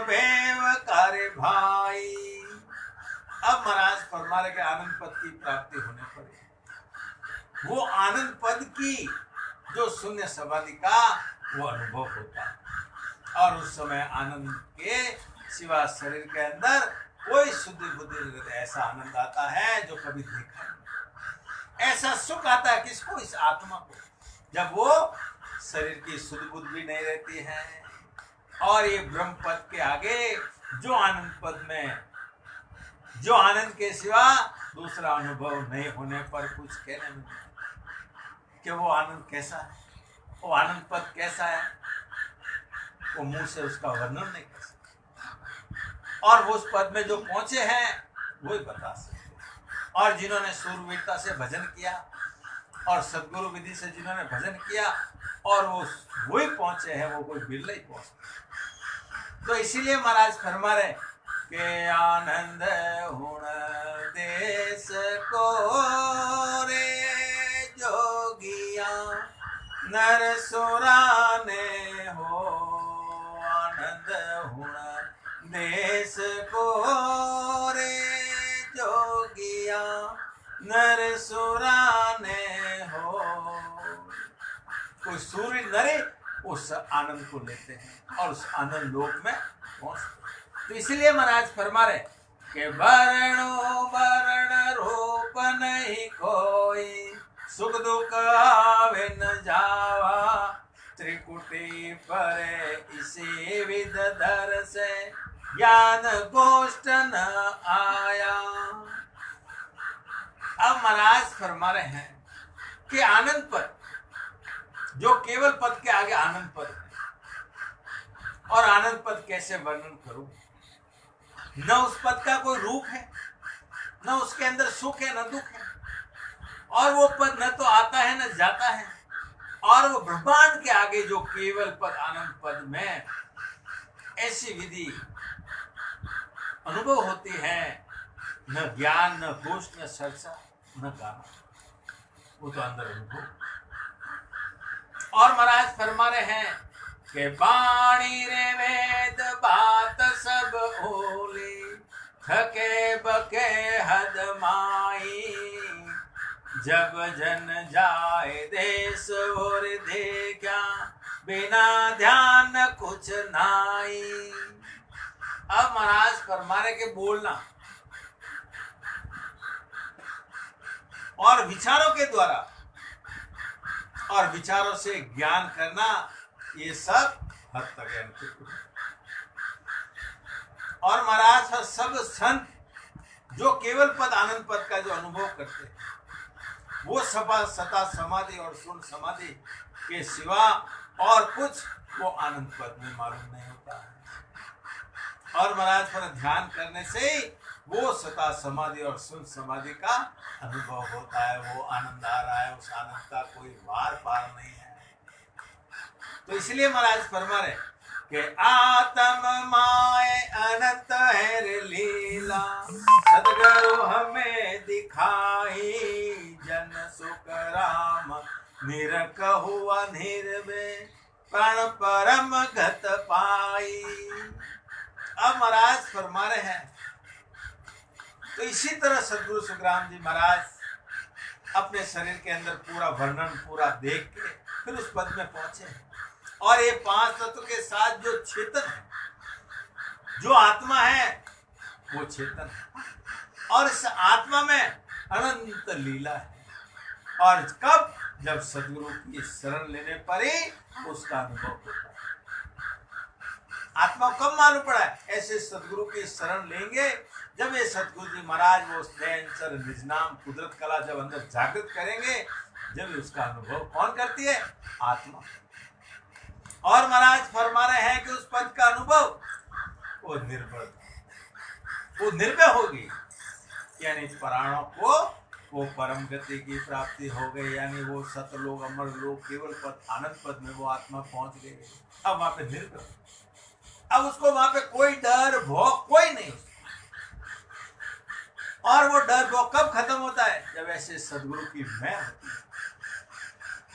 भेव कार्य भाई। अब महाराज फरमा रहे कि आनंद पद की प्राप्ति होने पर वो आनंद पद की जो शून्य समाधि का वो अनुभव होता है और उस समय आनंद के सिवा शरीर के अंदर कोई शुद्धि बुद्धि ऐसा आनंद आता है जो कभी देखा नहीं। ऐसा सुख आता है किसको? इस आत्मा को, जब वो शरीर की शुद्ध बुद्धि भी नहीं रहती है और ये ब्रह्म पद के आगे जो आनंद पद में जो आनंद के सिवा दूसरा अनुभव नहीं होने पर कुछ कहने में कि वो आनंद कैसा है, वो आनंद पद कैसा है, वो मुंह से उसका वर्णन नहीं कर सकते। और वो उस पद में जो पहुंचे हैं वो ही बता सकते। और जिन्होंने सूरवीरता से भजन किया और सदगुरु विधि से जिन्होंने भजन किया और वो वही पहुंचे हैं, वो कोई बिरला ही पहुंचते। तो इसीलिए महाराज फरमा रहे के आनंद हुण देश को रे जोगिया नर सुराने हो। आनंद हुण देश को रे जोगिया नर सुराने हो। कोई सूर्य नरे उस आनंद को लेते हैं और उस आनंद लोक में पहुंचते। तो इसलिए महाराज फरमा रहे कि वर्णो वर्ण रूप नहीं कोई, सुख दुख आवे न जावा, त्रिकुटी परे इसी विध धर से ज्ञान गोष्ठ न आया। अब महाराज फरमा रहे हैं कि आनंद पद जो केवल पद के आगे आनंद पद है और आनंद पद कैसे वर्णन करूं? न उस पद का कोई रूप है, न उसके अंदर सुख है न दुख है, और वो पद न तो आता है न जाता है। और वो ब्रह्मांड के आगे जो केवल पद आनंद पद में ऐसी विधि अनुभव होती है, न ज्ञान न घोष न चर्चा न गाना, वो तो अंदर अनुभव। और महाराज फरमा रहे हैं कि बाणी रे वेद बात सब ओली, थके बके हद माई, जब जन जाए देश और देखा बिना ध्यान कुछ नाई। अब महाराज फरमा रहे के बोलना और विचारों के द्वारा और विचारों से ज्ञान करना, ये सब हद तक है। और महाराज सब संत जो केवल पद आनंद पद का जो अनुभव करते हैं, वो सपा सता समाधि और शून्य समाधि के सिवा और कुछ वो आनंद पद में मालूम नहीं होता है। और महाराज पर ध्यान करने से ही वो सता समाधि और शून्य समाधि का अनुभव होता है, वो आनंद आ रहा है, उस आनंद का कोई वार पार नहीं है। तो इसलिए महाराज फरमा रहे कि आत्म माय अनंत है लीला, सदगुरु हमें दिखाई, जन सुख राम निरख हुआ निर्वे, प्राण परम गत पाई। अब महाराज फरमा रहे हैं, तो इसी तरह सदगुरु सुखराम जी महाराज अपने शरीर के अंदर पूरा वर्णन पूरा देख के फिर उस पद में पहुंचे। और ये पांच तत्व के साथ जो चेतन है, जो आत्मा है, वो चेतन है और इस आत्मा में अनंत लीला है। और कब? जब सदगुरु की शरण लेने पर ही उसका अनुभव होता है। आत्मा कब मालूम पड़ा है? ऐसे सदगुरु की शरण लेंगे जब ये सदगुरु जी महाराज वो स्नेह निज नाम कुदरत कला जब अंदर जागृत करेंगे, जब उसका अनुभव कौन करती है? आत्मा। और महाराज फरमा रहे हैं कि उस पद का अनुभव वो निर्भय होगी, यानी प्राणों को वो परम गति की प्राप्ति हो गई, यानी वो सतलोक अमर लोक केवल पद आनंद पद में वो आत्मा पहुंच गई। अब वहां पे निर्भय, अब उसको वहां पे कोई डर भोग कोई नहीं। और वो डर भोग कब खत्म होता है? जब ऐसे सदगुरु की मैं होती है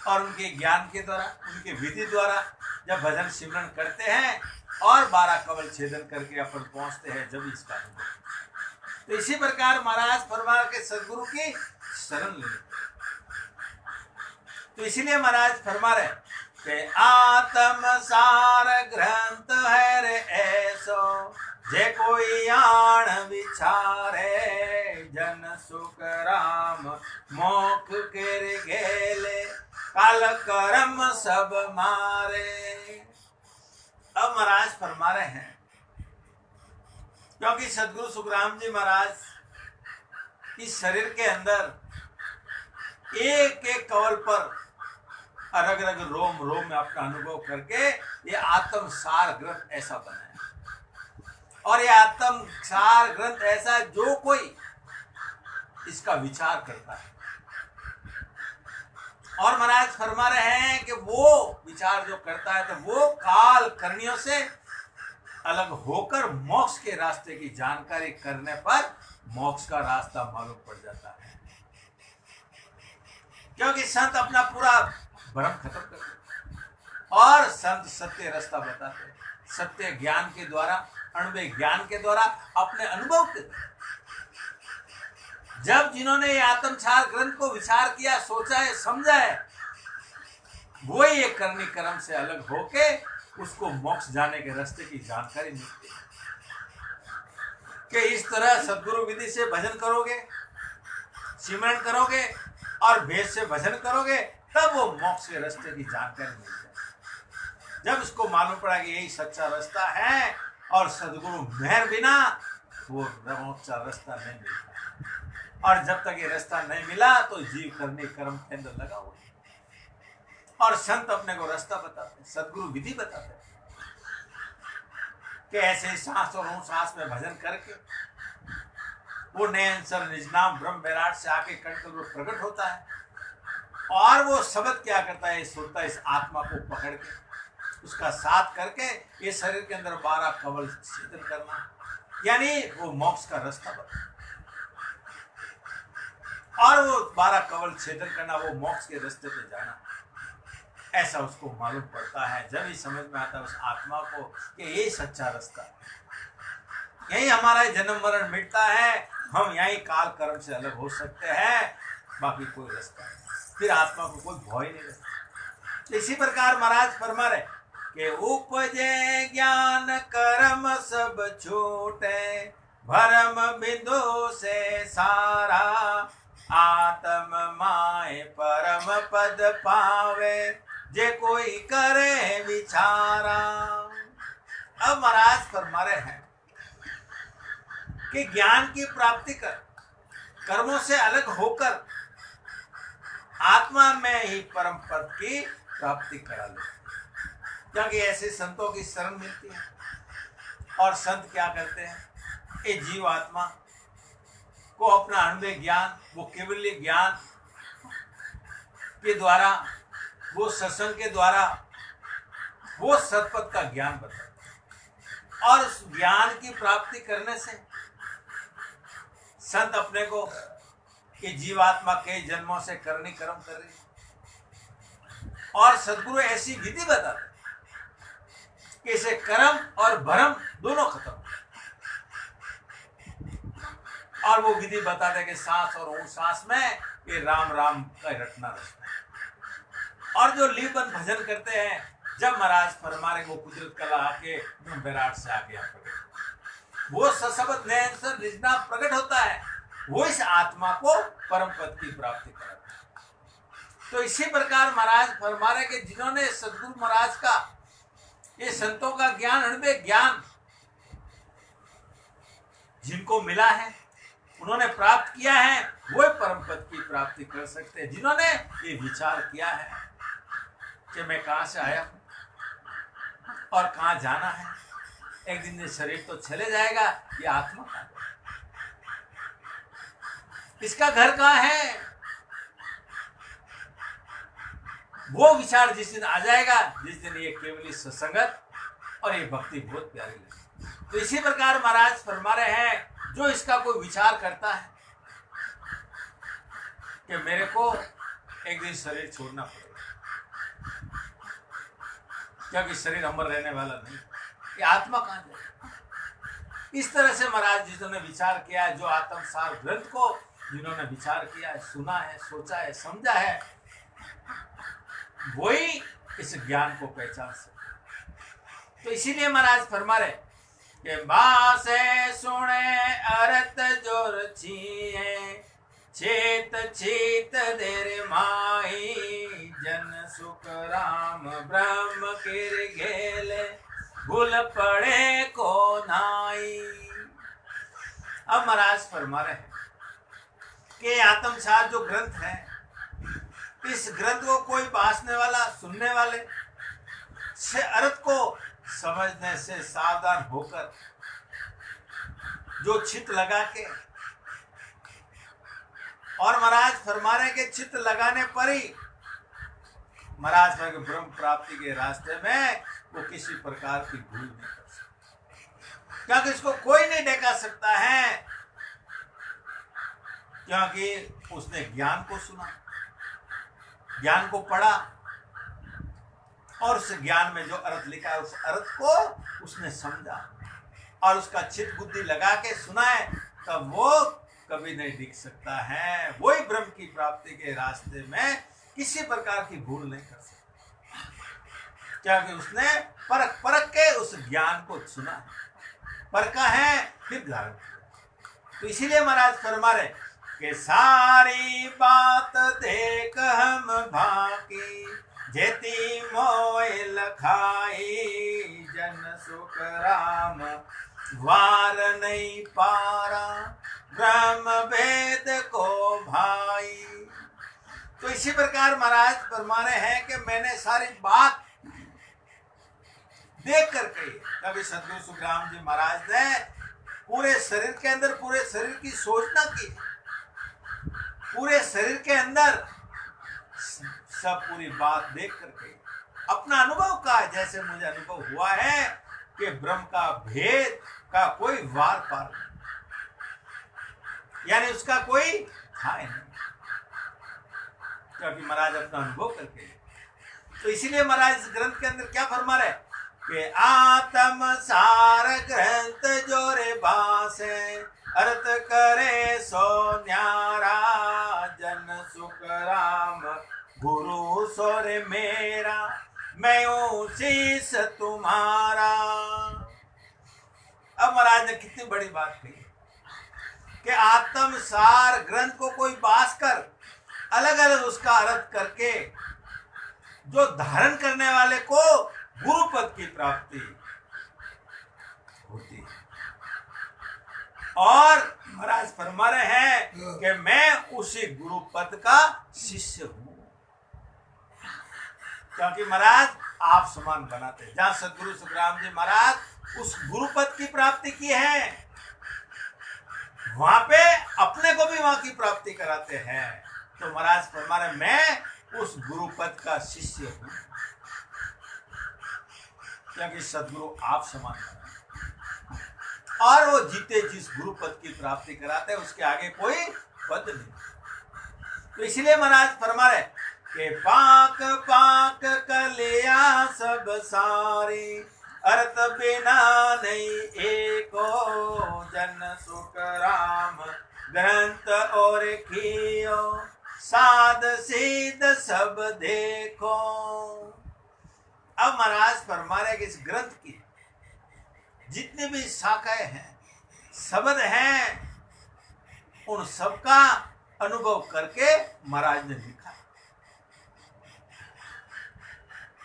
और उनके ज्ञान के द्वारा, उनके विधि द्वारा जब भजन सिमरन करते हैं, और 12 कवल छेदन करके अपन पहुंचते हैं जब इसका अनुभव। तो इसी प्रकार महाराज फरमा के सदगुरु की शरण ले। तो इसीलिए महाराज फरमा रहे कि आत्म सार ग्रंथ है रे ऐसो जे कोई आण विचारे, जन सुख राम मोख के गेले काल कर्म सब मारे। अब महाराज फरमा रहे हैं, क्योंकि सदगुरु सुखराम जी महाराज इस शरीर के अंदर एक एक कवल पर अलग अलग रोम रोम में अपना अनुभव करके ये आत्म सार ग्रंथ ऐसा बनाया। और ये आत्म सार ग्रंथ ऐसा जो कोई इसका विचार करता है। और महाराज फरमा रहे हैं कि वो विचार जो करता है तो वो काल करणियों से अलग होकर मोक्ष के रास्ते की जानकारी करने पर मोक्ष का रास्ता मालूम पड़ जाता है। क्योंकि संत अपना पूरा भ्रम खत्म करते और संत सत्य रास्ता बताते हैं, सत्य ज्ञान के द्वारा, अणुवे ज्ञान के द्वारा, अपने अनुभव के द्वारा। जब जिन्होंने ये आत्मसार ग्रंथ को विचार किया, सोचा है, समझा है, वो ये करनी कर्म से अलग होके उसको मोक्ष जाने के रास्ते की जानकारी मिलती है कि इस तरह सदगुरु विधि से भजन करोगे, सिमरन करोगे और भेद से भजन करोगे, तब वो मोक्ष के रास्ते की जानकारी मिल जाए। जब उसको मालूम पड़ा कि यही सच्चा रास्ता है और सदगुरु मेहर बिना वो मोक्ष का रास्ता नहीं मिलता। और जब तक ये रास्ता नहीं मिला तो जीव करने कर्म के अंदर लगा हुआ। और संत अपने को रास्ता बताते, सदगुरु विधि बताते कि ऐसे सांस और सांस में भजन करके वो नयन सर निज नाम ब्रह्म विराट से आके कटकर वो प्रकट होता है। और वो शब्द क्या करता है, सुनता है, इस आत्मा को पकड़ के उसका साथ करके ये शरीर के अंदर 12 कवल छेदन करना, यानी वो मोक्ष का रास्ता बताता। और वो 12 कवल छेदन करना, वो मोक्ष के रास्ते पे जाना, ऐसा उसको मालूम पड़ता है। जब ही समझ में आता है उस आत्मा को कि यही सच्चा रास्ता है, यही हमारा जन्म मरण मिटता है, हम यही काल कर्म से अलग हो सकते हैं, बाकी कोई रास्ता नहीं। फिर आत्मा को कोई भय नहीं रहता। इसी प्रकार महाराज फरमा रहे कि उपजे ज्ञान कर्म सब छूटे, भरम बिंदु से सारा, आत्म माय परम पद पावे, जे कोई करे विचारा। अब महाराज फरमा रहे हैं कि ज्ञान की प्राप्ति कर, कर्मों से अलग होकर आत्मा में ही परम पद की प्राप्ति करा लो। क्योंकि ऐसे संतों की शरण मिलती है। और संत क्या करते हैं, ये जीव आत्मा को अपना अनुभव ज्ञान, वो केवल ज्ञान के द्वारा, वो सत्संग के द्वारा वो सतपथ का ज्ञान बताते हैं। और उस ज्ञान की प्राप्ति करने से संत अपने को कि जीवात्मा कई जन्मों से करनी कर्म कर रही, और सदगुरु ऐसी विधि बताते कि इसे कर्म और भरम दोनों खत्म। और वो विधि बताते कि सांस और ऊंट सांस में ये राम राम का रटना रचना। और जो लीबन भजन करते हैं, जब महाराज फरमा रहे वो कुदरत कला आके विराट से आगे वो सशब्द नयन से निजना प्रकट होता है, वो इस आत्मा को परम पद की प्राप्ति कराता है। तो इसी प्रकार महाराज फरमा रहे कि जिन्होंने सदगुरु महाराज का, ये संतों का ज्ञान, अणुवे ज्ञान जिनको मिला है, उन्होंने प्राप्त किया है, वो परम पद की प्राप्ति कर सकते हैं। जिन्होंने ये विचार किया है कि मैं कहां से आया हूं और कहां जाना है, एक दिन ये शरीर तो चले जाएगा, ये आत्मा कहां जाएगा, इसका घर कहां है, वो विचार जिस दिन आ जाएगा, जिस दिन ये केवल सत्संगत और ये भक्ति बहुत प्यारी लगे। तो इसी प्रकार महाराज फरमा रहे हैं, जो इसका कोई विचार करता है कि मेरे को एक दिन शरीर छोड़ना पड़ेगा, क्योंकि शरीर अमर रहने वाला नहीं, ये आत्मा कहाँ जाए। इस तरह से महाराज जिन्होंने विचार किया है, जो आत्मसार ग्रंथ को जिन्होंने विचार किया है, सुना है, सोचा है, समझा है, वही इस ज्ञान को पहचान सकते। तो इसीलिए महाराज फरमा रहे कि बासे सुने अर्थ जो रचिए, चेत चीत देर माई, जन सुख राम ब्रह्म किर घेले, भूल पड़े को नाई। अब महाराज फरमा रहे हैं कि आत्मसार जो ग्रंथ है, इस ग्रंथ को कोई बांसने वाला, सुनने वाले से अर्थ को समझने से सावधान होकर, जो चित्त लगा के, और महाराज फरमा रहे कि चित्त लगाने पर ही महाराज के ब्रह्म प्राप्ति के रास्ते में वो किसी प्रकार की भूल नहीं कर सकता, क्योंकि इसको कोई नहीं ढका सकता है, क्योंकि उसने ज्ञान को सुना, ज्ञान को पढ़ा, और उस ज्ञान में जो अर्थ लिखा है उस अर्थ को उसने समझा और उसका चित्त बुद्धि लगा के सुना है, तब वो कभी नहीं दिख सकता है। वही ब्रह्म की प्राप्ति के रास्ते में किसी प्रकार की भूल नहीं कर सकता, क्योंकि उसने परख परख के उस ज्ञान को सुना, परखा है, फिर धारण किया। तो इसीलिए महाराज फरमा रहे कि सारी बात देख हम भाकी, जेती मोय लखाई, जन सुख राम वार नहीं पारा, ब्रह्म वेद को भाई। तो इसी प्रकार महाराज फरमाने हैं कि मैंने सारी बात देख कर कही। कभी सदगुरु सुखराम जी महाराज ने पूरे शरीर के अंदर, पूरे शरीर की सोचना की, पूरे शरीर के अंदर सब पूरी बात देख कर कही, अपना अनुभव का, जैसे मुझे अनुभव हुआ है कि ब्रह्म का भेद का कोई वार पार नहीं, यानी उसका कोई था नहीं, क्योंकि महाराज अपना अनुभव करके। तो इसीलिए महाराज इस ग्रंथ के अंदर क्या फरमा रहे कि आत्म सार ग्रंथ जोरे बासे, अर्थ करे सो न्यारा, जन सुख राम गुरु सोरे मेरा, मैं हूं शीस तुम्हारा। अब महाराज ने कितनी बड़ी बात कही कि आत्म सार ग्रंथ को कोई बास कर अलग अलग उसका अर्थ करके जो धारण करने वाले को गुरु पद की प्राप्ति होती है। और महाराज फरमा रहे हैं कि मैं उसी गुरु पद का शिष्य हूं, क्योंकि महाराज आप समान बनाते हैं। जहां सदगुरु सुखराम जी महाराज उस गुरु पद की प्राप्ति की है, वहां पे अपने को भी वहां की प्राप्ति कराते हैं। तो महाराज फरमा रहे मैं उस गुरु पद का शिष्य हूं, क्योंकि सदगुरु आप समान बनाते, और वो जीते जिस गुरु पद की प्राप्ति कराते हैं उसके आगे कोई पद नहीं। तो इसलिए महाराज फरमा रहे कि पाक पाक कलिया सब सारी, अर्थ बिना नहीं एको, जन सुख राम ग्रंथ और कियो, साध सीध सब देखो। अब महाराज फरमा रहे कि इस ग्रंथ की जितनी भी शाखाएं हैं, शब्द हैं, उन सबका अनुभव करके महाराज ने लिखा।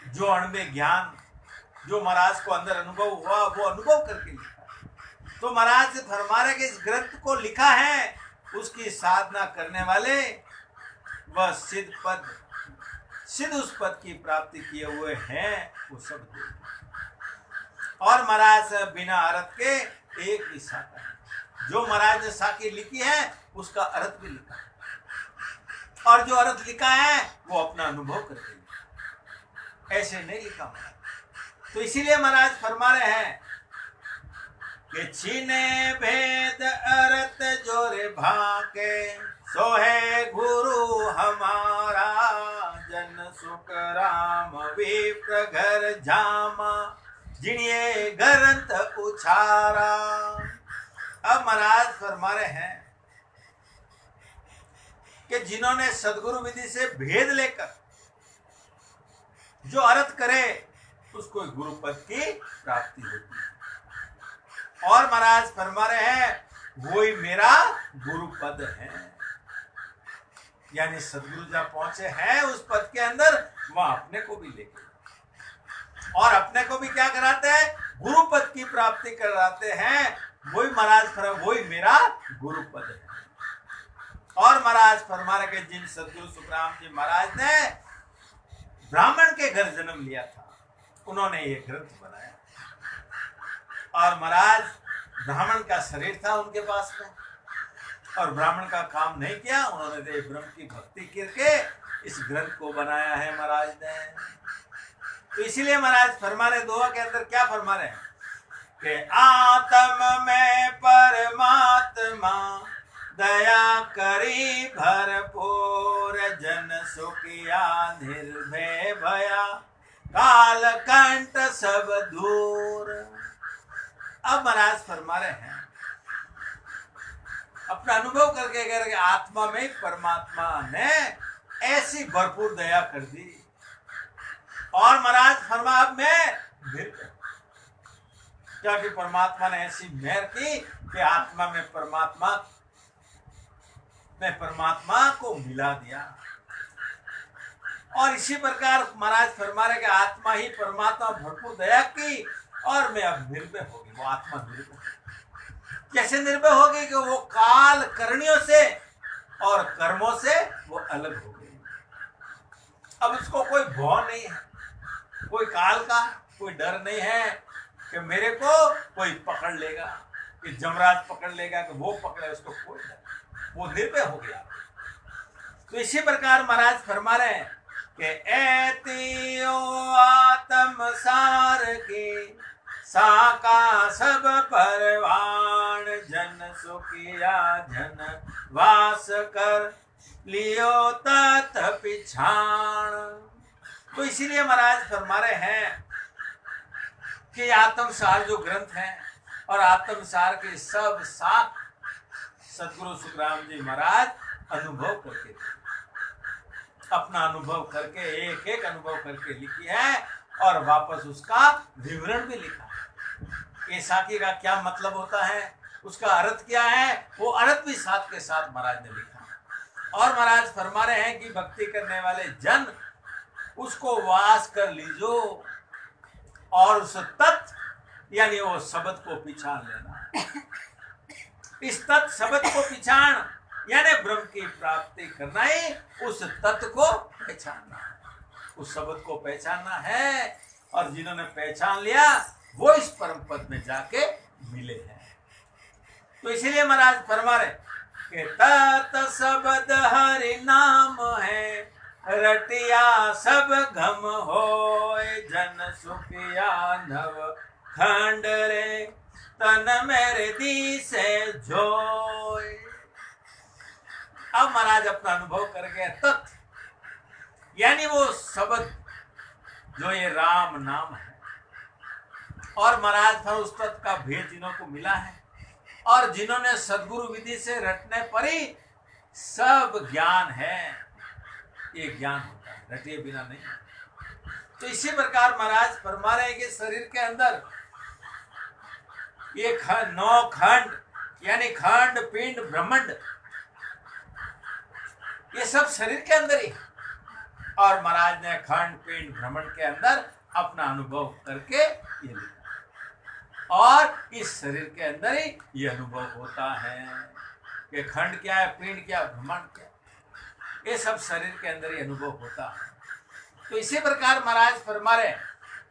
जो अणुमेय ज्ञान जो महाराज को अंदर अनुभव हुआ वो अनुभव करके लिखा। तो महाराज फरमा रहे कि इस ग्रंथ को लिखा है, उसकी साधना करने वाले वह सिद्ध पद, सिद्ध उस पद की प्राप्ति किए हुए हैं, वो सब और महाराज बिना अर्थ के एक भी शाखा है। जो महाराज ने शाखी लिखी है उसका अर्थ भी लिखा है, और जो अर्थ लिखा है वो अपना अनुभव करके लिखा, ऐसे नहीं लिखा महाराज। तो इसीलिए महाराज फरमा रहे हैं कि छीने भेद अर्थ जोरे भाके, सो है गुरु हमारा, जन सुख राम विप्र घर जामा, जिन्हें ग्रंथ उछारा। अब महाराज फरमा रहे हैं कि जिन्होंने सदगुरु विधि से भेद लेकर जो अर्थ करे उसको गुरु पद की प्राप्ति होती है। और महाराज फरमा रहे हैं वही मेरा गुरु पद है, यानी सदगुरु जब पहुंचे हैं उस पद के अंदर वह अपने को भी लेके और अपने को भी क्या कराते हैं, गुरु पद की प्राप्ति कराते हैं। वही महाराज वही मेरा गुरु पद है। और महाराज फरमा रहे कि जिन सदगुरु सुखराम जी महाराज ने ब्राह्मण के घर जन्म लिया था, उन्होंने ये ग्रंथ बनाया। और महाराज ब्राह्मण का शरीर था उनके पास में, और ब्राह्मण का काम नहीं किया, उन्होंने देव ब्रह्म की भक्ति करके इस ग्रंथ को बनाया है महाराज ने। तो इसीलिए महाराज फरमा रहे दोहा के अंदर क्या फरमा रहे हैं कि आत्म में परमात्मा दया करी भरपूर, जन सुखिया निर्भय भया काल कंठ सब दूर। अब महाराज फरमा रहे हैं अपना अनुभव करके कह रहे आत्मा में परमात्मा ने ऐसी भरपूर दया कर दी। और महाराज फरमा अब मैं क्योंकि परमात्मा ने ऐसी मेहर की कि आत्मा में परमात्मा को मिला दिया। और इसी प्रकार महाराज फरमा रहे कि आत्मा ही परमात्मा भरपूर दया की और मैं अब निर्भय होगी। वो आत्मा निर्भय कैसे निर्भय होगी कि वो काल करणियों से और कर्मों से वो अलग हो गई। अब उसको कोई भय नहीं है, कोई काल का कोई डर नहीं है कि मेरे को कोई पकड़ लेगा, कि जमराज पकड़ लेगा, कि वो पकड़े, उसको कोई डर, वो निर्भय हो गया। तो इसी प्रकार महाराज फरमा रहे हैं कि ऐतियो आत्म सार की साका सब परवान, जन सुखिया जन वास कर लियो तत पिछाण। तो इसीलिए महाराज फरमा रहे हैं कि आत्मसार जो ग्रंथ है और आत्मसार के सब सात सदगुरु सुखराम जी महाराज अनुभव करके अपना अनुभव करके एक एक अनुभव करके लिखी है और वापस उसका विवरण भी लिखा है। ये साखी का क्या मतलब होता है, उसका अर्थ क्या है, वो अर्थ भी साथ के साथ महाराज ने लिखा। और महाराज फरमा रहे हैं कि भक्ति करने वाले जन उसको वास कर लीजो और उस तत्व यानी वो शब्द को पहचान लेना। इस तत्व शब्द को पहचान यानी ब्रह्म की प्राप्ति करना ही उस तत्व को पहचानना है, उस शब्द को पहचानना है। और जिन्होंने पहचान लिया वो इस परम पद में जाके मिले हैं। तो इसीलिए महाराज फरमा रहे कि तत् शब्द हरि नाम है, रटिया सब घम होए, जन सुखिया नव खंड रे तन मेरे दी से जोए। अब महाराज अपना अनुभव कर गए तत् यानी वो शब्द जो ये राम नाम है। और महाराज था उस तत्व का भेद जिन्हों मिला है और जिन्होंने सदगुरु विधि से रटने पर ही सब ज्ञान है, ये ज्ञान होता है, रटे बिना नहीं। तो इसी प्रकार महाराज फरमा रहे हैं कि शरीर के अंदर ये 9 खंड यानी खंड पिंड ब्रह्मांड ये सब शरीर के अंदर ही। और महाराज ने खंड पिंड ब्रह्मांड के अंदर अपना अनुभव करके ये लिखा और इस शरीर के अंदर ही ये अनुभव होता है कि खंड क्या है, पिंड क्या, ब्रह्मांड क्या, ये सब शरीर के अंदर ही अनुभव होता है। तो इसी प्रकार महाराज फरमा रहे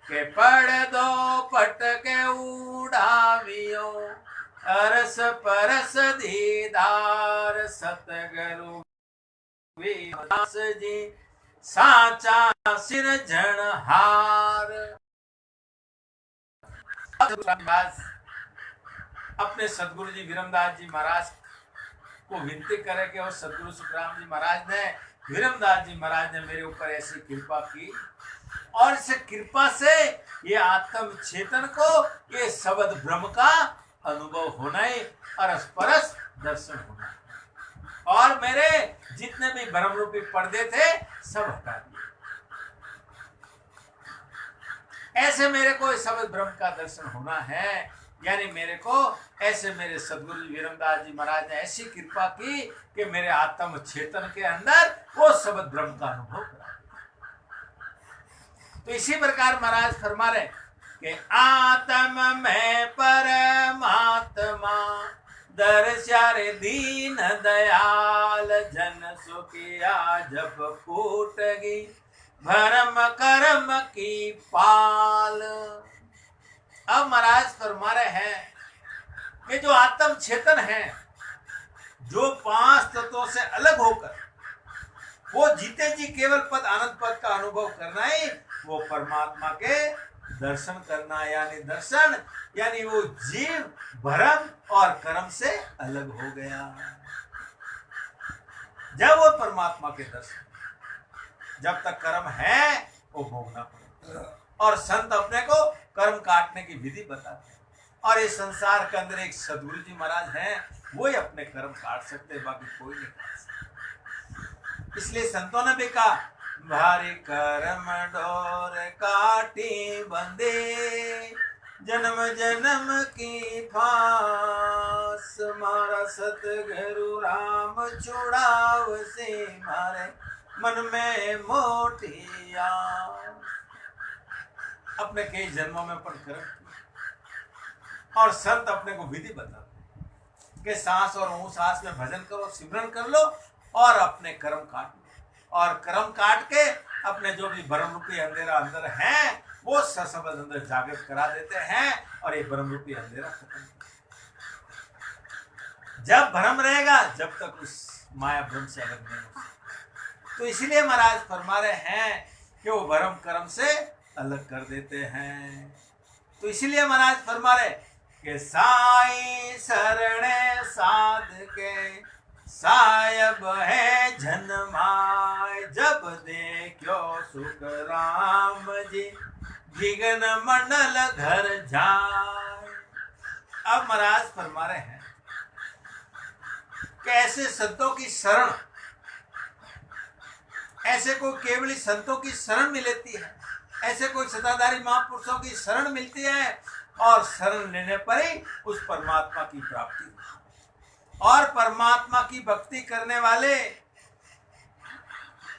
के पढ़ दो पट के उड़ावियो, अरस परस दीदार, सतगुरु दास जी साचा सिरजनहार। अपने सदगुरु जी विरमदास जी महाराज को विनती करे कि और सदगुरु सुखराम जी महाराज ने, विरमदास जी महाराज ने मेरे ऊपर ऐसी कृपा की और इस कृपा से ये आत्म चेतन को ये शब्द ब्रह्म का अनुभव होना है, अरस-परस दर्शन होना है। और मेरे जितने भी ब्रह्म रूपी पर्दे थे सब हटा दिए। ऐसे मेरे को इस शब्द ब्रह्म का दर्शन होना है, यानी मेरे को ऐसे मेरे सदगुरु वीरमदास जी महाराज ने ऐसी कृपा की कि मेरे आत्म चेतन के अंदर वो शब्द ब्रह्म का अनुभव करा। तो इसी प्रकार महाराज फरमा रहे कि आत्म में परमात्मा दर्शार दीन दयाल जन सुखिया जब फूट गई भरम कर्म की पाल। अब महाराज फरमा रहे हैं कि जो आत्म चेतन है, जो 5 तत्वों से अलग होकर वो जीते जी केवल पद आनंद पद का अनुभव करना है, वो परमात्मा के दर्शन करना, यानी दर्शन यानी वो जीव भरम और कर्म से अलग हो गया। जब वो परमात्मा के दर्शन, जब तक कर्म है वो भोगना पड़ेगा। और संत अपने को कर्म काटने की विधि बताते हैं, और इस संसार के अंदर एक सदगुरु जी महाराज हैं, वो ही अपने कर्म काट सकते, बाकी कोई नहीं काट सकता। इसलिए संतों ने भी कहा भारी कर्म डोर काटी बंदे जन्म जन्म की फांस मारा सतगुरु राम छुड़ाव से मारे मन में मोटी आस। अपने कई जन्मों में अपन कर्म किया, और संत अपने को विधि बताते कि सांस और ऊं सांस में भजन करो, सिमरन कर लो और अपने कर्म काट लो, और कर्म काट के अपने जो भी ब्रह्म रूपी अंधेरा अंदर है वो सशब्द अंदर जागृत करा देते हैं, और ये ब्रह्म रूपी अंधेरा खत्म। जब भ्रम रहेगा जब तक उस माया ब्रह्म से अलग नहीं हो सकता। तो इसलिए महाराज फरमा रहे हैं कि वो भ्रम कर्म से अलग कर देते हैं। तो इसलिए महाराज फरमा रहे कि साई शरण साध के सायब है जन्माय जब देखो सुख राम जी विघ्न मंडल घर जाए। अब महाराज फरमा रहे हैं कि ऐसे संतों की शरण, ऐसे कोई केवली संतों की शरण मिलती है, ऐसे कोई सत्ताधारी महापुरुषों की शरण मिलती है, और शरण लेने पर ही उस परमात्मा की प्राप्ति। और परमात्मा की भक्ति करने वाले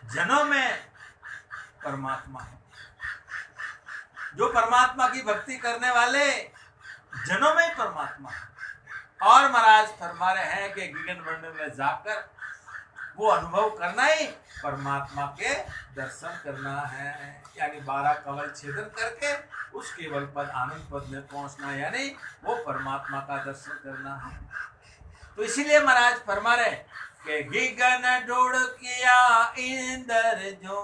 जनों में परमात्मा है, जो परमात्मा की भक्ति करने वाले जनों में परमात्मा है। और महाराज फरमा रहे हैं कि गगन मंडल में जाकर वो अनुभव करना ही परमात्मा के दर्शन करना है, यानी 12 कवल छेदन करके उस केवल पद आनंद पद में पहुंचना, यानी वो परमात्मा का दर्शन करना है। तो इसीलिए महाराज फरमा रहे कि गगन डोड़ किया इंद्र जो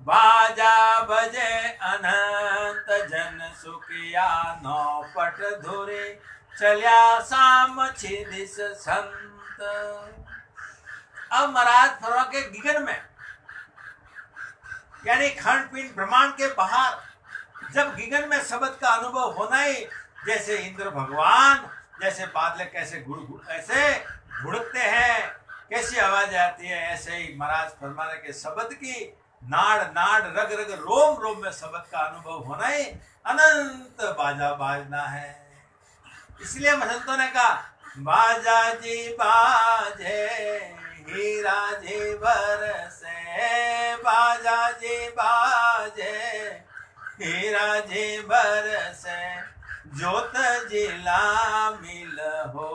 बाजा बजे अनंत जन सुखिया नौ पट धुरे चलिया साम छिदिस संत। अब महाराज फरमा के गगन में, यानी खंड पिंड ब्रह्मांड के बाहर, जब गगन में शब्द का अनुभव होना ही, जैसे इंद्र भगवान जैसे बादल कैसे ऐसे घुड़कते हैं, कैसी आवाज आती है, ऐसे ही महाराज फरमा रहे के शब्द की नाड़ नाड़ रग रग रोम रोम में शब्द का अनुभव होना ही अनंत बाजा बाजना है। इसलिए महंतों ने कहा बाजा जी बाजे हीरा जी बरसे, बाजा जी बाजे हीरा जी बरसे जोत जिला मिल हो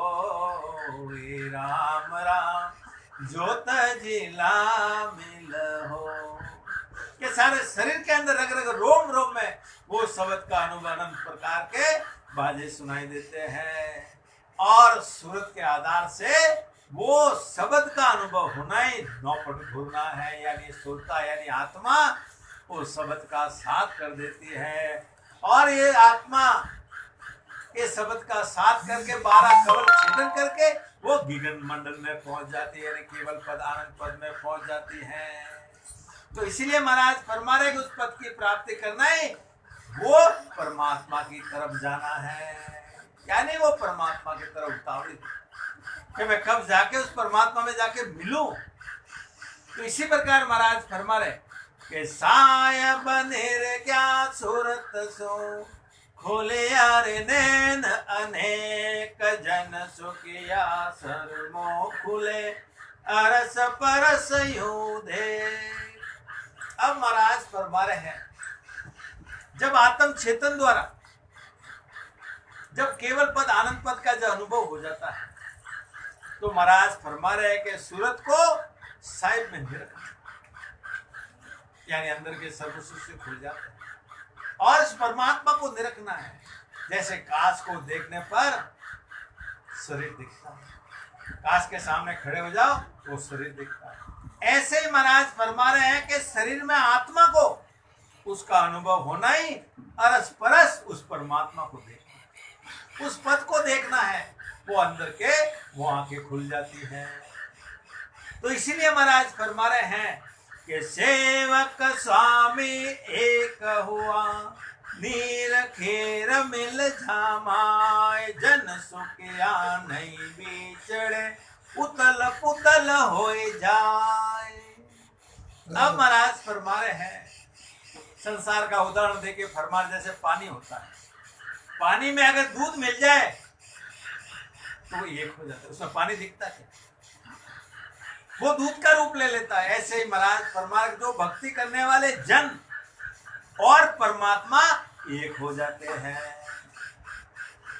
राम राम जोत जिला मिल हो। के सारे शरीर के अंदर रग रग रोम रोम में वो शब्द का अनुभव अनंत प्रकार के बाजे सुनाई देते हैं, और सूरत के आधार से वो शब्द का अनुभव होना ही नौपट घूरना है, यानी सुरता यानी आत्मा वो शब्द का साथ कर देती है। और ये आत्मा के शब्द का साथ करके 12 कवल छेदन करके वो गगन मंडल में पहुंच जाती है, यानी केवल पद आनंद पद में पहुंच जाती है। तो इसीलिए महाराज फरमा रहे कि उस पद की प्राप्ति करना है वो परमात्मा की तरफ जाना है, यानी वो परमात्मा की तरफ उतावली कि मैं कब जाके उस परमात्मा में जाके मिलूं। तो इसी प्रकार महाराज फरमा रहे कि सायब निर्ज्ञा सूरत सो खोले यारे नैन अनेक जन सुखिया सरमो खुले अरस परस यूधे। अब महाराज फरमा रहे हैं जब आत्म चेतन द्वारा जब केवल पद आनंद पद का जो अनुभव हो जाता है तो महाराज फरमा रहे हैं कि सूरत को साहिब में निरखना, यानी अंदर के सर्वसुख से खुल जाते हैं और इस परमात्मा को निरखना है। जैसे कांच को देखने पर शरीर दिखता है, कांच के सामने खड़े हो जाओ तो शरीर दिखता है। ऐसे ही महाराज फरमा रहे हैं कि शरीर में आत्मा को उसका अनुभव होना ही अरस परस उस परमात्मा को देखना, उस पद को देखना है, वो अंदर के वो आंखें खुल जाती हैं। तो इसीलिए महाराज फरमा रहे हैं कि सेवक स्वामी एक हुआ नीर खेर मिल झामाए जन सुखिया नहीं बिछड़े उतल पुतल हो जाए। अब महाराज फरमा रहे हैं संसार का उदाहरण देके फरमा जैसे पानी होता है, पानी में अगर दूध मिल जाए तो वो एक हो जाता है, उसमें पानी दिखता है, वो दूध का रूप ले लेता है। ऐसे ही महाराज फरमा जो भक्ति करने वाले जन और परमात्मा एक हो जाते हैं।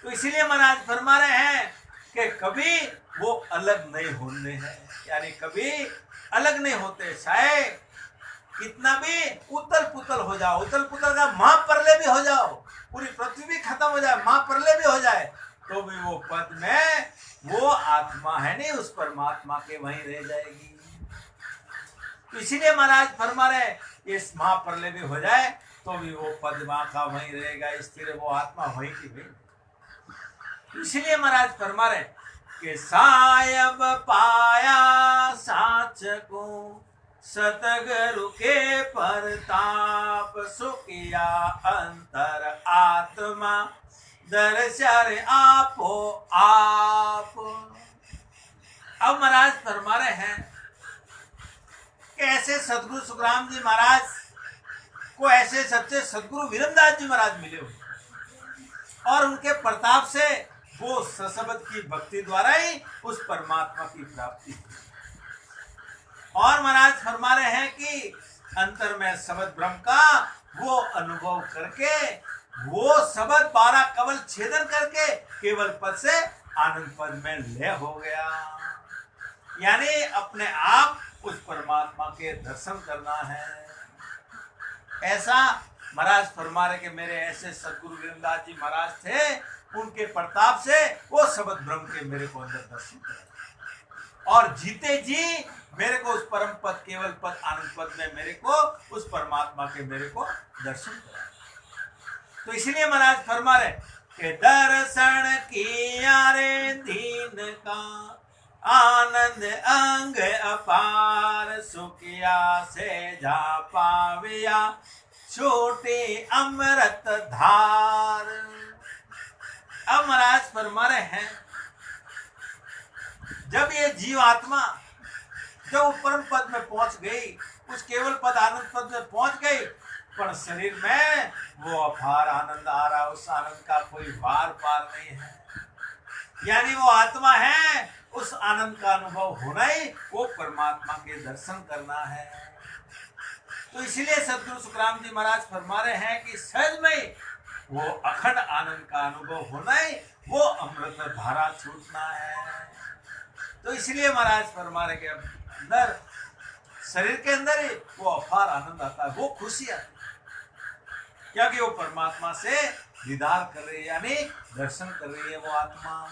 तो इसीलिए महाराज फरमा रहे हैं कि कभी वो अलग नहीं होने हैं, यानी कभी अलग नहीं होते। चाहे कितना भी उतल पुतल हो जाओ, उतल पुतल का माँ परले भी हो जाओ, पूरी पृथ्वी भी खत्म हो जाए, माँ परले भी हो जाए, तो भी वो पद में वो आत्मा है नहीं उस परमात्मा के वहीं रह जाएगी। तो इसीलिए महाराज फरमा रहे इस माँ परले भी हो जाए तो भी वो पद माँ का वहीं रहेगा, स्थिर वो आत्मा वहीं की वहीं। इसीलिए महाराज फरमा रहे कि सायब पाया साच को सतगुरु के परताप सुखिया अंतर आत्मा दर्शन आपो आप। अब महाराज फरमा रहे हैं कि ऐसे सदगुरु सुखराम जी महाराज को ऐसे सच्चे सदगुरु वीरमदास जी महाराज मिले हुए और उनके प्रताप से वो सशब्द की भक्ति द्वारा ही उस परमात्मा की प्राप्ति हुई। और महाराज फरमा रहे हैं कि अंतर में शब्द ब्रह्म का वो अनुभव करके वो शब्द 12 कवल छेदन करके केवल पद से आनंद पद में लय हो गया, यानी अपने आप उस परमात्मा के दर्शन करना है। ऐसा महाराज फरमा रहे कि मेरे ऐसे सदगुरु वीरमदास जी महाराज थे, उनके प्रताप से वो शब्द ब्रह्म के मेरे को अंदर दर्शन कर और जीते जी मेरे को उस परम पद केवल पद आनंद पद में मेरे को उस परमात्मा के मेरे को दर्शन करा। तो इसलिए महाराज फरमा रहे कि दर्शन किया रे दीन का आनंद अंग अपार सुखिया से जा पाविया छोटे अमृत धार। अब महाराज फरमा रहे हैं जब ये जीव आत्मा जब परम पद में पहुंच गई, उस केवल पद आनंद पद में पहुंच गई, पर शरीर में वो अपार आनंद आ रहा, उस आनंद का कोई वार पार नहीं है, यानी वो आत्मा है, उस आनंद का अनुभव होना ही वो परमात्मा के दर्शन करना है। तो इसीलिए सदगुरु सुखराम जी महाराज फरमा रहे हैं कि सहज में वो अखंड आनंद का अनुभव होना ही वो अमृत धारा छूटना है। तो इसलिए महाराज फरमा रहे कि अंदर शरीर के अंदर ही वो अपार आनंद आता है, वो खुशी आती है, क्योंकि वो परमात्मा से दीदार कर रही है, यानी दर्शन कर रही है वो आत्मा।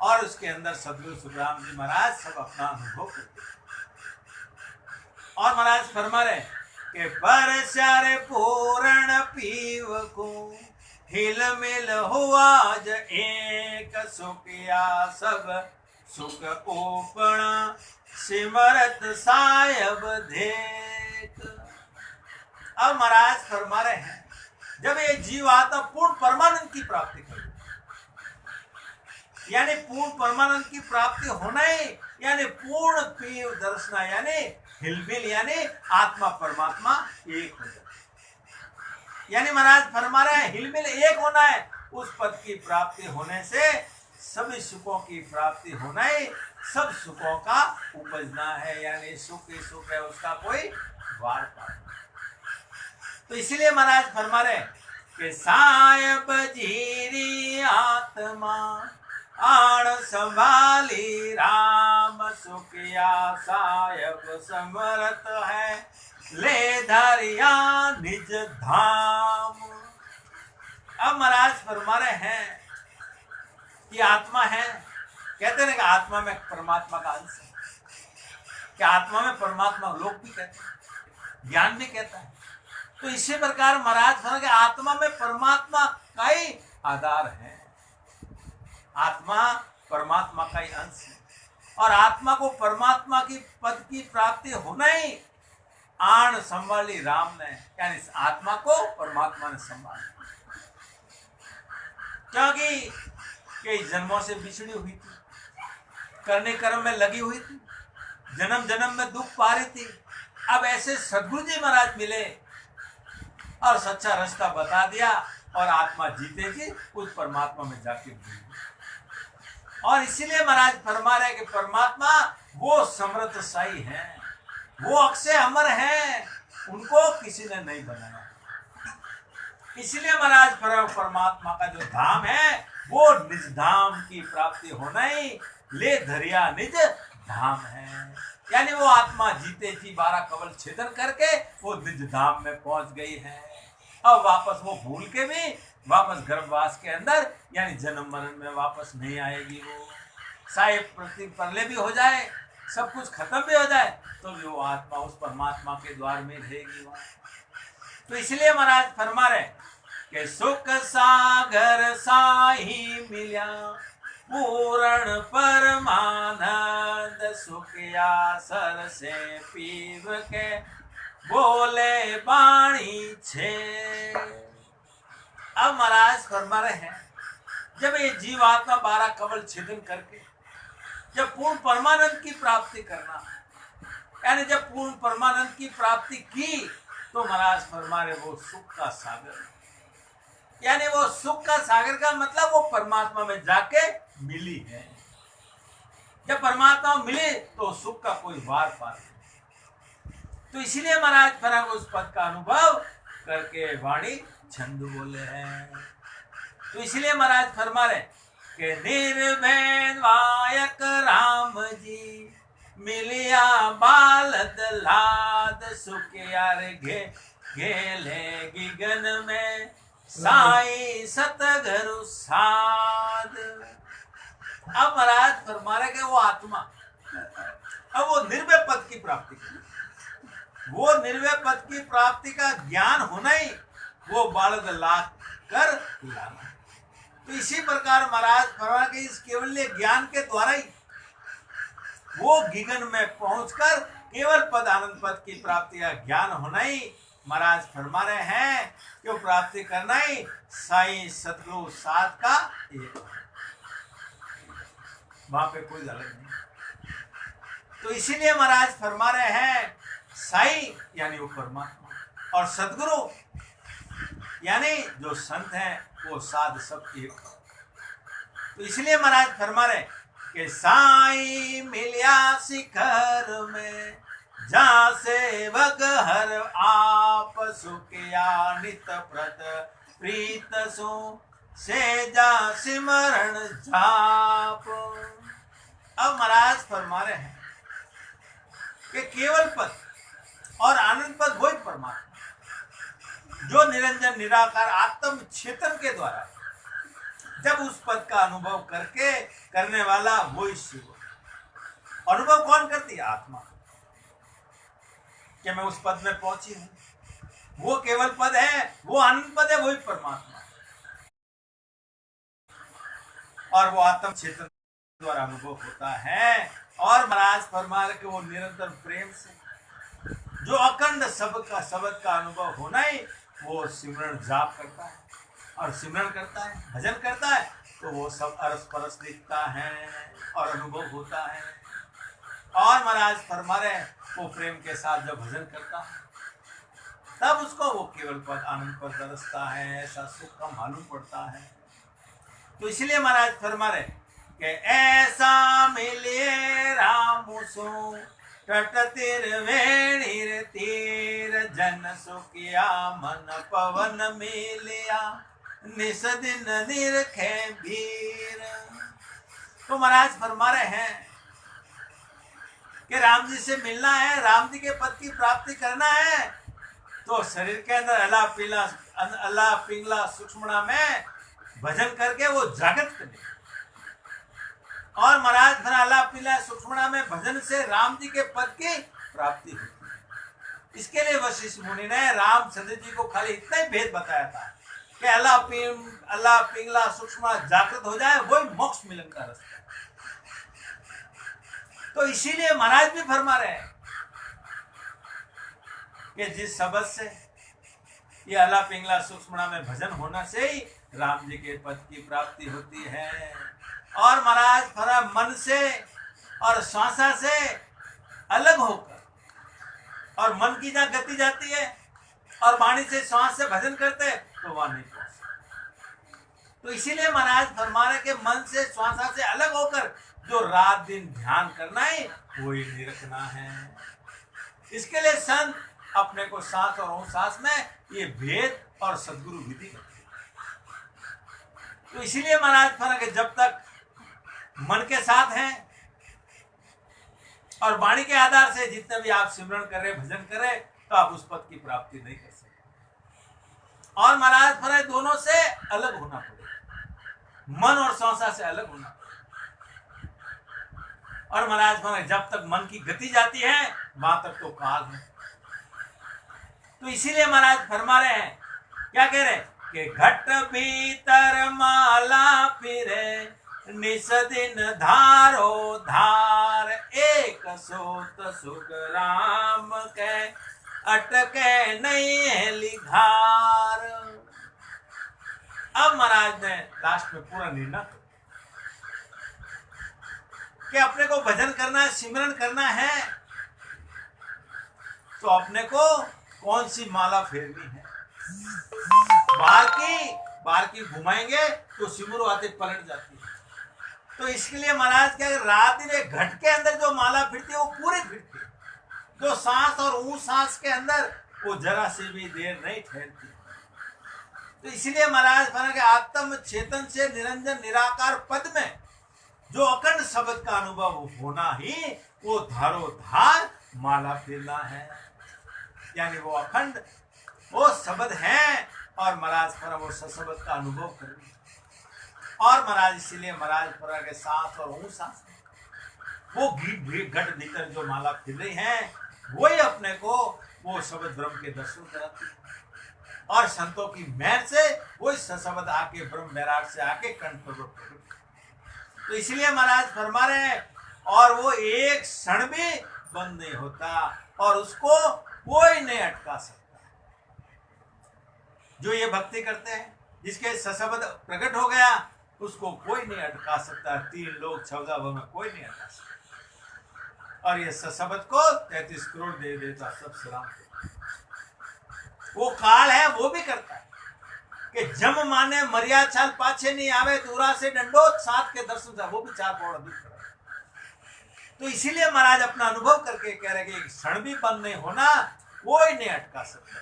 और उसके अंदर सदगुरु सुखराम जी महाराज सब अपना अनुभव करते हैं। और महाराज फरमा रहे कि परचारे पूर्ण पीव को हिल मिल हुआ ज एक सुखिया सब सुख ओपणा सिमरत सायब देख। अब महाराज फरमा रहे हैं जब ये जीव आत्मा पूर्ण परमानंद की प्राप्ति करे, यानी पूर्ण परमानंद की प्राप्ति होना ही यानी पूर्ण पीव दर्शना यानी हिलमिल यानी आत्मा परमात्मा एक हो जाए, यानी महाराज फरमा रहे हैं हिलमिल एक होना है। उस पद की प्राप्ति होने से सभी सुखों की प्राप्ति होना ही सब सुखों का उपजना है, यानी सुख ही सुख है, उसका कोई वार पार। तो इसीलिए महाराज फरमा रहे कि सायब जीरी आत्मा आण संभाली राम सुखिया सायब समरत है ले धरिया निज धाम। अब महाराज फरमा रहे हैं कि आत्मा है, कहते हैं कि आत्मा में परमात्मा का अंश है, कि आत्मा में परमात्मा लोग भी कहते हैं, ज्ञान भी कहता है। तो इसी प्रकार महाराज फरमा के आत्मा में परमात्मा का ही आधार है, आत्मा परमात्मा का ही अंश है, और आत्मा को परमात्मा की पद की प्राप्ति होना ही आण संभाली राम ने, यानी इस आत्मा को परमात्मा ने संभाला, क्योंकि कई जन्मों से बिछड़ी हुई थी, करने कर्म में लगी हुई थी, जन्म जन्म में दुख पा रही थी। अब ऐसे सद्गुरु जी महाराज मिले और सच्चा रास्ता बता दिया और आत्मा जीते जी उस परमात्मा में जाके हुई। और इसीलिए महाराज फरमा रहे कि परमात्मा वो समृद्धशाली है, वो अक्षय अमर है, उनको किसी ने नहीं बनाया। इसलिए महाराज परमात्मा का जो धाम है वो निज धाम की प्राप्ति होना ही ले धरिया निज धाम है, यानी वो आत्मा जीते जी 12 कवल छेदन करके वो निज धाम में पहुंच गई है। अब वापस वो भूल के भी वापस गर्भवास के अंदर यानी जन्म मरण में वापस नहीं आएगी। वो चाहे प्रति परले भी हो जाए, सब कुछ खत्म भी हो जाए, तो भी वो आत्मा उस परमात्मा के द्वार में रहेगी वहाँ। तो इसलिए महाराज फरमा रहे कि सुख सागर साही मिल्या पूर्ण परमानंद सुखिया सर से पीव के बोले बाणी छे। अब महाराज फरमा रहे हैं जब ये जीवात्मा 12 कवल छेदन करके जब पूर्ण परमानंद की प्राप्ति करना, यानी जब पूर्ण परमानंद की प्राप्ति की तो महाराज फरमा रहे वो सुख का सागर, यानी वो सुख का सागर का मतलब वो परमात्मा में जाके मिली है। जब परमात्मा मिले तो सुख का कोई वार पार नहीं। तो इसीलिए महाराज फरमा उस पद का अनुभव करके वाणी छंद बोले हैं। तो इसीलिए महाराज फरमा रहे कि निर्भय वायक राम जी मिलिया बालद लाद सुखिया रे घेले गिगन में साई सतगुरु साध। अब महाराज फरमा रहे कि वो आत्मा अब वो निर्भय पद की प्राप्ति, वो निर्भय पद की प्राप्ति का ज्ञान होना ही वो बालद ला कर लाना। तो इसी प्रकार महाराज फरमा के इस केवल ज्ञान के द्वारा ही वो गिगन में पहुंचकर केवल पद आनंद पद की प्राप्ति का ज्ञान होना ही महाराज फरमा रहे हैं कि वो प्राप्ति करना ही साईं सतगुरु साध का एक, वहां पे कोई अलग नहीं। तो इसीलिए महाराज फरमा रहे हैं साईं यानी वो परमात्मा और सतगुरु यानी जो संत हैं वो साध सब एक। तो इसलिए महाराज फरमा रहे कि साईं मिलिया शिखर में जा सेवक हर आप सुखिया नित प्रत प्रीत सु से जा सिमरण जाप। अब महाराज फरमा रहे हैं कि केवल पद और आनंद पद वही परमात्मा जो निरंजन निराकार आत्म चेतन के द्वारा जब उस पद का अनुभव करके करने वाला वही शिव। अनुभव कौन करती है? आत्मा। कि मैं उस पद में पहुंची हूं, वो केवल पद है, वो आनंद पद है, वही परमात्मा और वो आत्म चेतन द्वारा अनुभव होता है। और महाराज फरमा रहे कि वो निरंतर प्रेम से जो अखंड शब्द का अनुभव होना ही वो सिमरण जाप करता है और सिमरण करता है, भजन करता है, तो वो सब अरस परस दिखता है और अनुभव होता है। और महाराज फरमा रहे वो प्रेम के साथ जब भजन करता है तब उसको वो केवल पद आनंद पद बरसता है, ऐसा सुख का मालूम पड़ता है। तो इसलिए महाराज फरमा रहे कि ऐसा मिले राम सो तट तिर वेणीर तीर जन सुखिया मन पवन मिलिया निस दिन निरखे भीर। तो महाराज फरमा रहे हैं कि राम जी से मिलना है, राम जी के पद की प्राप्ति करना है, तो शरीर के अंदर अल्लाह पिंगला सूक्ष्मणा में भजन करके वो जागृत करे। और महाराज फिर अल्लाह पिंगला सूक्ष्मणा में भजन से राम जी के पद की प्राप्ति होती है। इसके लिए वशिष्ठ मुनि ने रामचंद्र जी को खाली इतना ही भेद बताया था कि अल्लाह पिंगला सूक्ष्मणा जागृत हो जाए, वही मोक्ष मिलन का रास्ता है। तो इसीलिए महाराज भी फरमा रहे हैं कि जिस शब्द से ये अल्लाह पिंगला सूक्ष्मणा में भजन होना से ही राम जी के पद की प्राप्ति होती है। और महाराज फरा मन से और श्वासा से अलग होकर और मन की जहाँ गति जाती है और वाणी से श्वास से भजन करते हैं तो वहां नहीं पहुंचते। तो इसीलिए महाराज फरमा रहे कि मन से श्वासा से अलग होकर जो रात दिन ध्यान करना है वही नहीं रखना है। इसके लिए संत अपने को सांस और सांस में ये भेद और सद्गुरु विधि करते हैं। तो इसीलिए महाराज फरमा कि जब तक मन के साथ हैं और वाणी के आधार से जितने भी आप सिमरण कर रहे, भजन कर रहे, तो आप उस पद की प्राप्ति नहीं कर सकते। और महाराज फरमा दोनों से अलग होना पड़ेगा, मन और श्वासा से अलग होना पड़ेगा। और महाराज फरमा जब तक मन की गति जाती है वहां तक तो काल है। तो इसीलिए महाराज फरमा रहे हैं, क्या कह रहे हैं कि घट भीतर माला फिरे निस दिन धारो धार एक सोत सुख राम के अटके नहीं है लिघार। अब महाराज ने लास्ट में पूरा निर्णय कि अपने को भजन करना है, सिमरन करना है, तो अपने को कौन सी माला फेरनी है। बाहर की घुमाएंगे तो सिमरू आते पलट जाती है। तो इसके लिए महाराज क्या रात दिन एक घट के अंदर जो माला फिरती है वो पूरी फिरती है, जो सांस और ऊ सांस के अंदर वो जरा से भी देर नहीं ठहरती। तो इसलिए महाराज फरमा के आत्म चेतन से निरंजन निराकार पद में जो अखंड शब्द का अनुभव होना ही वो धारो धार माला फिरना है। यानी वो अखंड वो शब्द है और महाराज फरमा वो शब्द का अनुभव करना। और महाराज इसीलिए महाराज फरमा के सांस और ऊ सांस वो घट भीतर जो माला फिर रही है वही अपने को वो शब्द ब्रह्म के दर्शन कराती है। और संतों की मेहर से वही शब्द आके ब्रह्म बैराग से आके कंठ पर। तो इसलिए महाराज फरमा रहे हैं और वो एक क्षण भी बंद नहीं होता और उसको कोई नहीं अटका सकता। जो ये भक्ति करते हैं जिसके शब्द प्रकट हो गया उसको कोई नहीं अटका सकता। 3 लोग 14 भव में कोई नहीं अटका सकता। और ये शब्द को 33 करोड़ दे देता सब सलाम। वो काल है वो भी करता है कि जम माने मरिया छाल पाछे नहीं आवे दूरा से डंडो साथ के दर्शन था, वो भी 4 पौड़ अधिक कर। तो इसीलिए महाराज अपना अनुभव करके कह रहे कि एक क्षण भी बंद नहीं होना, वो ही नहीं अटका सकता।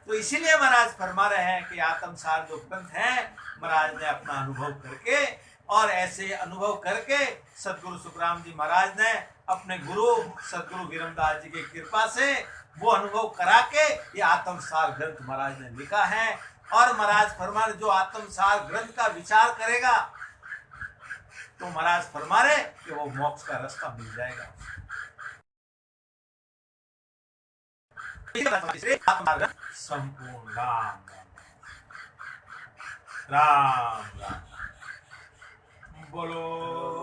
तो इसीलिए महाराज फरमा रहे हैं कि आत्मसार जो ग्रंथ है महाराज ने अपना अनुभव करके और ऐसे अनुभव करके सदगुरु सुखराम जी महाराज ने अपने गुरु सदगुरु वीरमदास जी की कृपा से वो अनुभव करा के ये आत्मसार ग्रंथ महाराज ने लिखा है। और महाराज फरमा रहे जो आत्मसार ग्रंथ का विचार करेगा तो महाराज फरमा रहे कि वो मोक्ष का रास्ता मिल जाएगा। संपूर्ण राम राम राम राम। बोलो